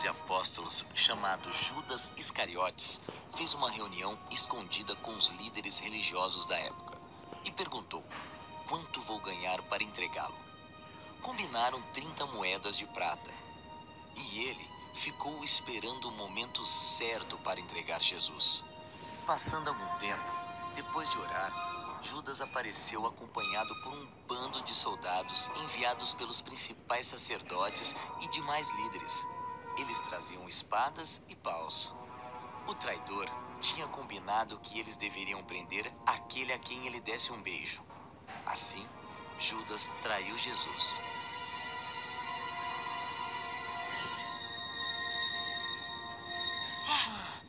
discípulos e apóstolos, chamado Judas Iscariotes, fez uma reunião escondida com os líderes religiosos da época e perguntou: quanto vou ganhar para entregá-lo? Combinaram 30 moedas de prata. E ele ficou esperando o momento certo para entregar Jesus. Passando algum tempo, depois de orar, Judas apareceu acompanhado por um bando de soldados enviados pelos principais sacerdotes e demais líderes. Eles traziam espadas e paus. O traidor tinha combinado que eles deveriam prender aquele a quem ele desse um beijo. Assim, Judas traiu Jesus.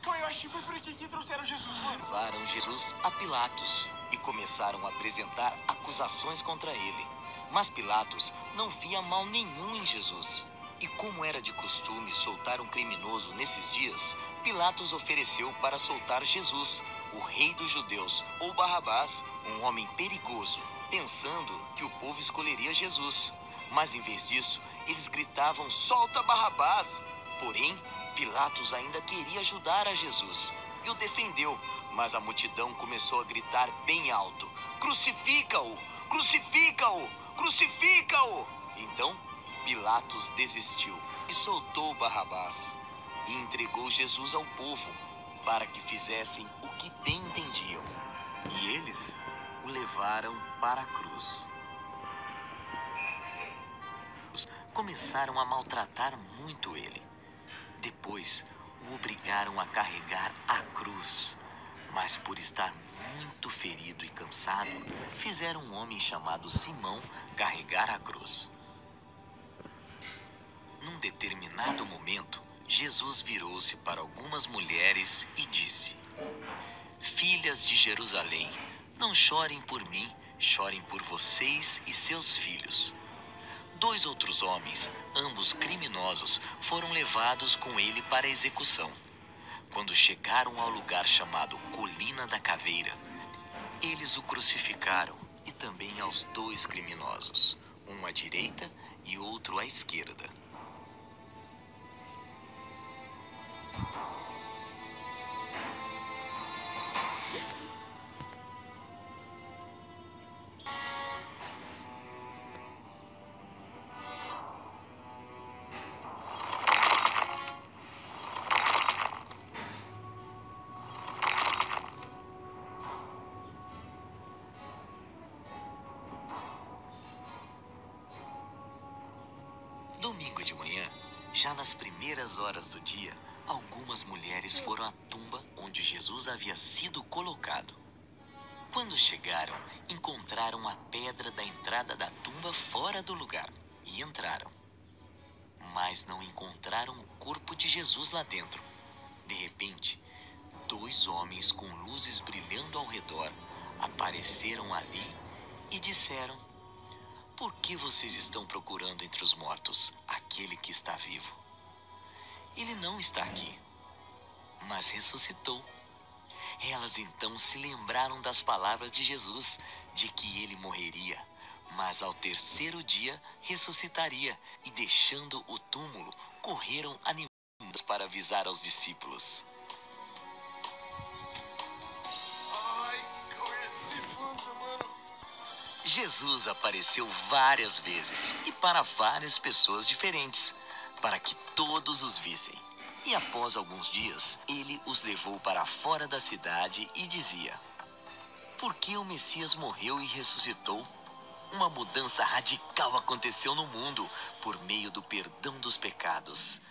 Eu acho que foi por aqui que trouxeram Jesus, mano. Levaram Jesus a Pilatos e começaram a apresentar acusações contra ele. Mas Pilatos não via mal nenhum em Jesus. E como era de costume soltar um criminoso nesses dias, Pilatos ofereceu para soltar Jesus, o rei dos judeus, ou Barrabás, um homem perigoso, pensando que o povo escolheria Jesus. Mas em vez disso, eles gritavam: solta Barrabás! Porém, Pilatos ainda queria ajudar a Jesus e o defendeu, mas a multidão começou a gritar bem alto: crucifica-o! Crucifica-o! Crucifica-o! Então, Pilatos desistiu e soltou Barrabás e entregou Jesus ao povo para que fizessem o que bem entendiam. E eles o levaram para a cruz. Começaram a maltratar muito ele. Depois, o obrigaram a carregar a cruz. Mas por estar muito ferido e cansado, fizeram um homem chamado Simão carregar a cruz. Num determinado momento, Jesus virou-se para algumas mulheres e disse: filhas de Jerusalém, não chorem por mim, chorem por vocês e seus filhos. 2 outros homens, ambos criminosos, foram levados com ele para a execução. Quando chegaram ao lugar chamado Colina da Caveira, eles o crucificaram e também aos 2 criminosos, um à direita e outro à esquerda. Domingo de manhã, já nas primeiras horas do dia, algumas mulheres foram à tumba onde Jesus havia sido colocado. Quando chegaram, encontraram a pedra da entrada da tumba fora do lugar e entraram. Mas não encontraram o corpo de Jesus lá dentro. De repente, 2 homens com luzes brilhando ao redor apareceram ali e disseram: por que vocês estão procurando entre os mortos aquele que está vivo? Ele não está aqui, mas ressuscitou. Elas então se lembraram das palavras de Jesus, de que ele morreria, mas ao 3º dia ressuscitaria, e deixando o túmulo, correram animadas para avisar aos discípulos. Jesus apareceu várias vezes e para várias pessoas diferentes, para que todos os vissem. E após alguns dias, ele os levou para fora da cidade e dizia: por que o Messias morreu e ressuscitou? Uma mudança radical aconteceu no mundo por meio do perdão dos pecados.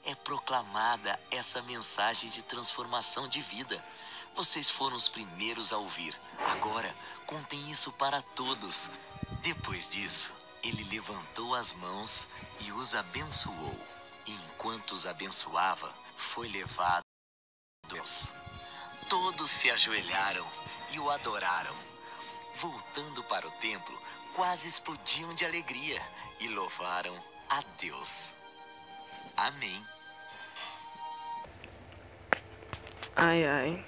É proclamada essa mensagem de transformação de vida. Vocês foram os primeiros a ouvir. Agora, contem isso para todos. Depois disso, ele levantou as mãos e os abençoou. E enquanto os abençoava, foi levado a Deus. Todos se ajoelharam e o adoraram. Voltando para o templo, quase explodiam de alegria e louvaram a Deus. Amém. Ai, ai.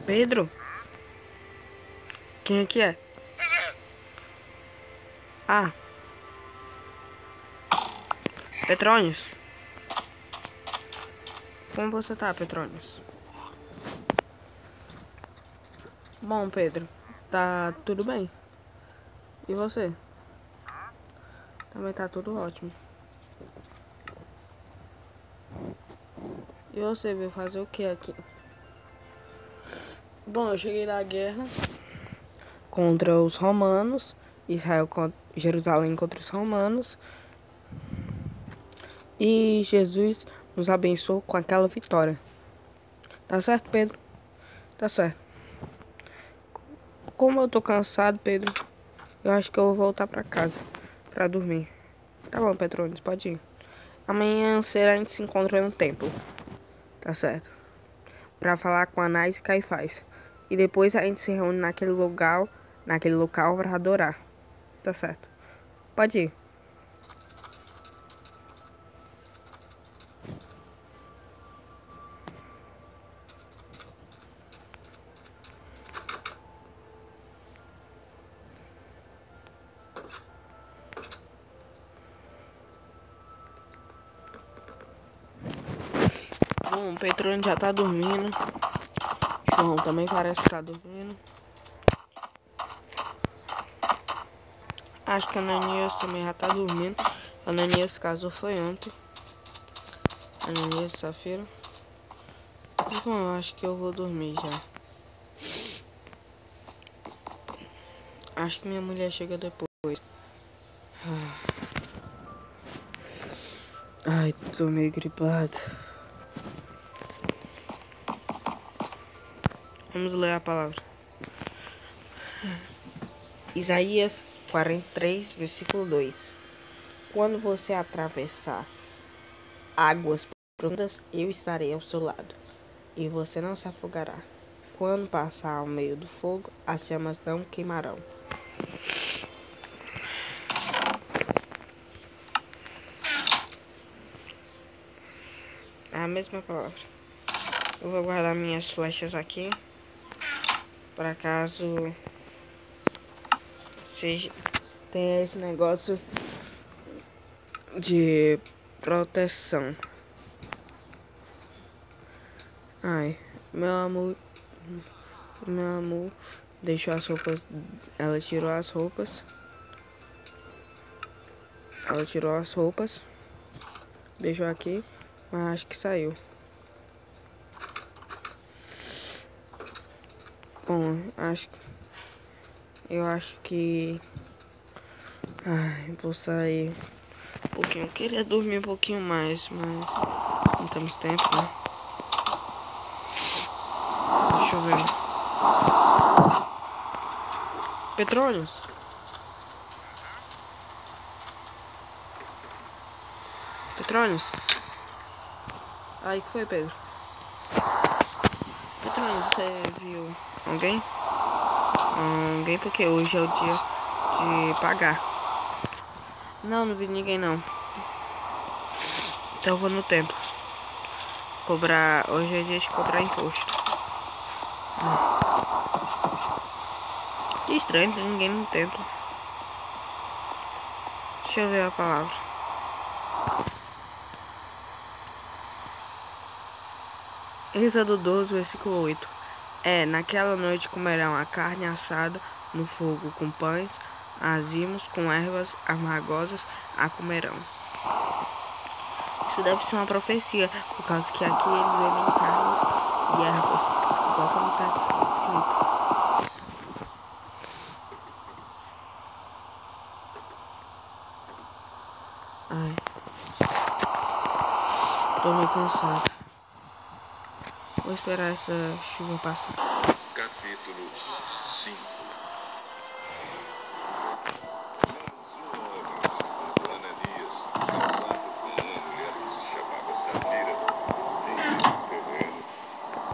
Pedro? Quem é que é? Ah. Petrônios? Como você tá, Petrônios? Bom, Pedro, tá tudo bem. E você? Também tá tudo ótimo. E você veio fazer o que aqui? Bom, eu cheguei da guerra contra os romanos, Jerusalém contra os romanos, e Jesus nos abençoou com aquela vitória. Tá certo, Pedro? Tá certo. Como eu tô cansado, Pedro, eu acho que eu vou voltar pra casa pra dormir. Tá bom, Petrônios, pode ir. Amanhã cedo a gente se encontra no templo. Tá certo. Pra falar com Anás e Caifás. E depois a gente se reúne naquele local pra adorar. Tá certo. Pode ir. Bom, o Petrônio já tá dormindo. João também parece que tá dormindo. Acho que a Ananias também já tá dormindo. A Ananias casou foi ontem. Ananias e Safira. Bom, eu acho que eu vou dormir já. Acho que minha mulher chega depois. Ai, tô meio gripado. Vamos ler a palavra. Isaías 43, versículo 2. Quando você atravessar águas profundas, eu estarei ao seu lado, e você não se afogará. Quando passar ao meio do fogo, as chamas não queimarão. É a mesma palavra. Eu vou guardar minhas flechas aqui, para caso seja tenha esse negócio de proteção. Ai, meu amor deixou as roupas, ela tirou as roupas. Ela tirou as roupas, deixou aqui, mas acho que saiu. Bom, eu acho que vou sair um pouquinho. Eu queria dormir um pouquinho mais, mas não temos tempo, né? Deixa eu ver. Petrônios? Petrônios? Ai, que foi, Pedro? Petrônios, você viu alguém? Alguém, porque hoje é o dia de pagar. Não vi ninguém não. Então eu vou no templo. Hoje é dia de cobrar imposto. Que estranho, não tem ninguém no templo. Deixa eu ver a palavra. Êxodo 12, versículo 8. Naquela noite comerão a carne assada no fogo com pães, azimos com ervas amargosas a comerão. Isso deve ser uma profecia, por causa que aqui eles vendem carnes e ervas, igual como está escrito. Ai, tô meio cansado. Vou esperar essa chuva passar. Capítulo 5. Quando Ananias, casado com uma mulher que se chamava Safira, vinha do terreno,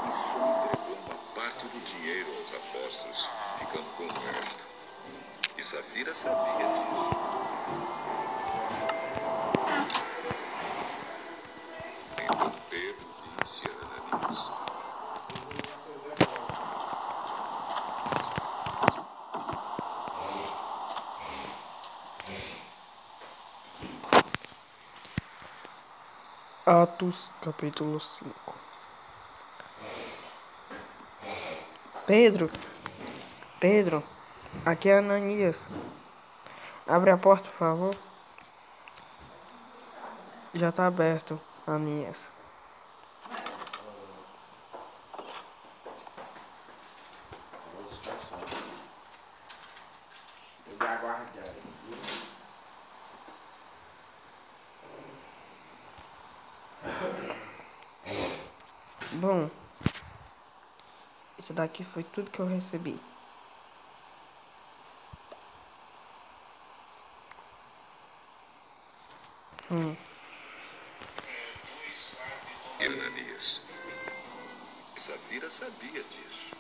e só entregou uma parte do dinheiro aos apóstolos, ficando com o resto. E Safira sabia disso. Então Pedro disse a Ananias: Atos, capítulo 5. Pedro, aqui é Ananias. Abre a porta, por favor. Já tá aberto, Ananias. Bom, isso daqui foi tudo que eu recebi. E Ananias. Safira sabia disso.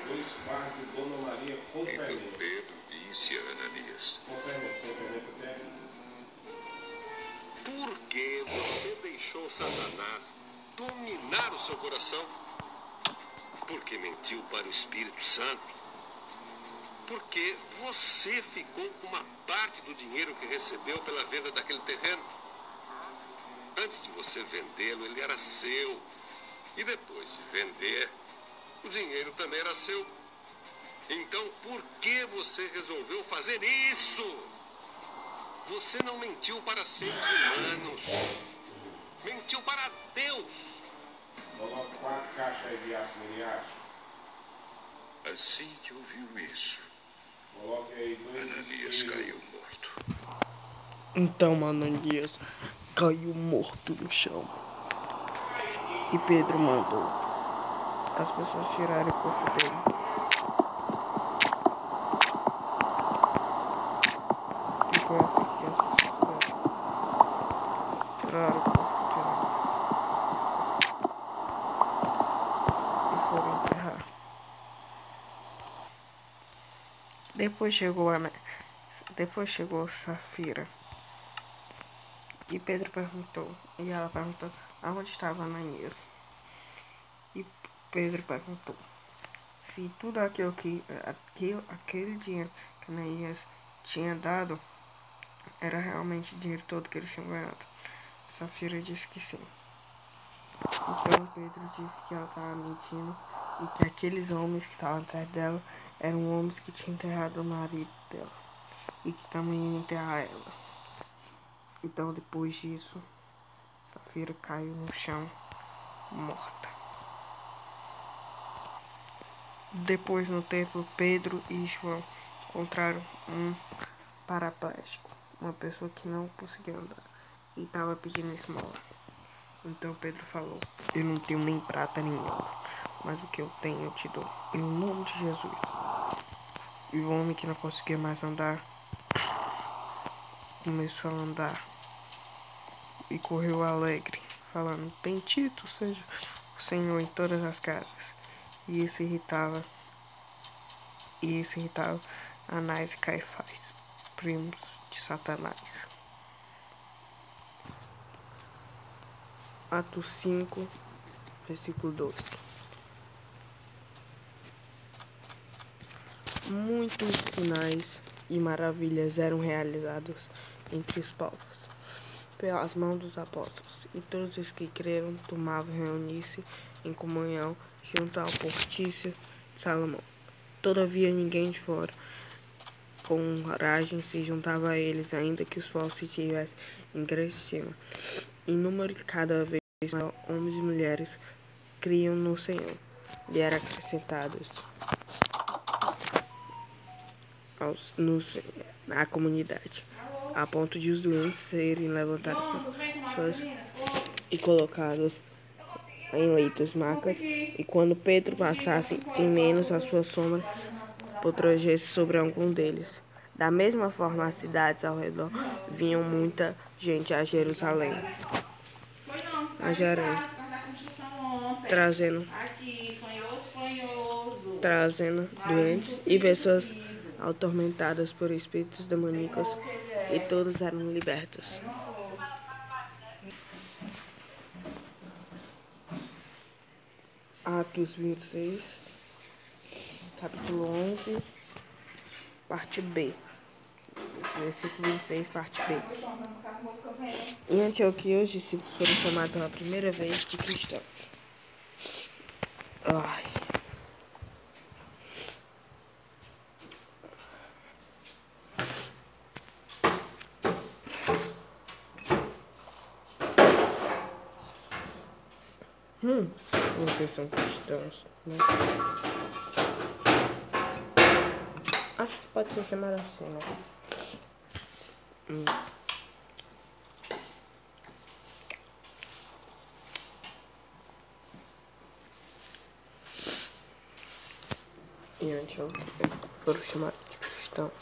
Dois fardos de Dona Maria com Então fermento. Pedro disse a Ananias: Com fermento, sem fermento tem. Por que você deixou Satanás dominar o seu coração? Porque mentiu para o Espírito Santo? Porque você ficou com uma parte do dinheiro que recebeu pela venda daquele terreno? Antes de você vendê-lo, ele era seu. E depois de vender, o dinheiro também era seu. Então, por que você resolveu fazer isso? Você não mentiu para seres humanos. Mentiu para Deus. Coloca 4 caixas aí de aço miliares. Assim que ouviu isso, Coloque aí 2 Ananias caiu morto. Então Ananias caiu morto no chão. E Pedro mandou as pessoas tirarem o corpo dele. E foi assim que as pessoas tiraram o corpo de Ananias. E foram enterrar. Depois chegou Safira. E Pedro perguntou, e ela perguntou, aonde estava Ananias? E Pedro perguntou se tudo aquele dinheiro que Ananias tinha dado era realmente o dinheiro todo que eles tinham ganhado. Safira disse que sim. Então Pedro disse que ela estava mentindo e que aqueles homens que estavam atrás dela eram homens que tinham enterrado o marido dela e que também iam enterrar ela. Então depois disso, Safira caiu no chão, morta. Depois no templo, Pedro e João encontraram um paraplégico, uma pessoa que não conseguia andar e estava pedindo esmola. Então Pedro falou: eu não tenho nem prata nenhuma, mas o que eu tenho eu te dou, em nome de Jesus. E o homem que não conseguia mais andar começou a andar e correu alegre, falando: bendito seja o Senhor em todas as casas. E isso irritava Anás e Caifás, primos de Satanás. Atos 5, versículo 12. Muitos sinais e maravilhas eram realizados entre os povos, pelas mãos dos apóstolos, e todos os que creram tomavam reunir-se em comunhão junto ao portício de Salomão. Todavia ninguém de fora com coragem se juntava a eles, ainda que os povos se tivessem em grande estima. Em número cada vez maior, homens e mulheres criam no Senhor, e eram acrescentados à comunidade, a ponto de os doentes serem levantados e colocados em leitos, macas, e quando Pedro passasse em menos a sua sombra protegesse sobre algum deles. Da mesma forma, as cidades ao redor vinham muita gente a Jerusalém, trazendo doentes e pessoas atormentadas por espíritos demoníacos, e todos eram libertos. Atos 26, capítulo 11, parte B. Versículo 26, parte B. Em Antioquia, os discípulos foram chamados pela primeira vez de cristãos. Ai. Vocês são cristãos, né? Acho que pode ser chamado assim, né? E Antioquia foram chamados de cristãos.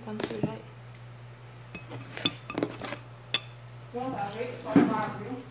Quando você vai. Bom, a gente só vai, viu?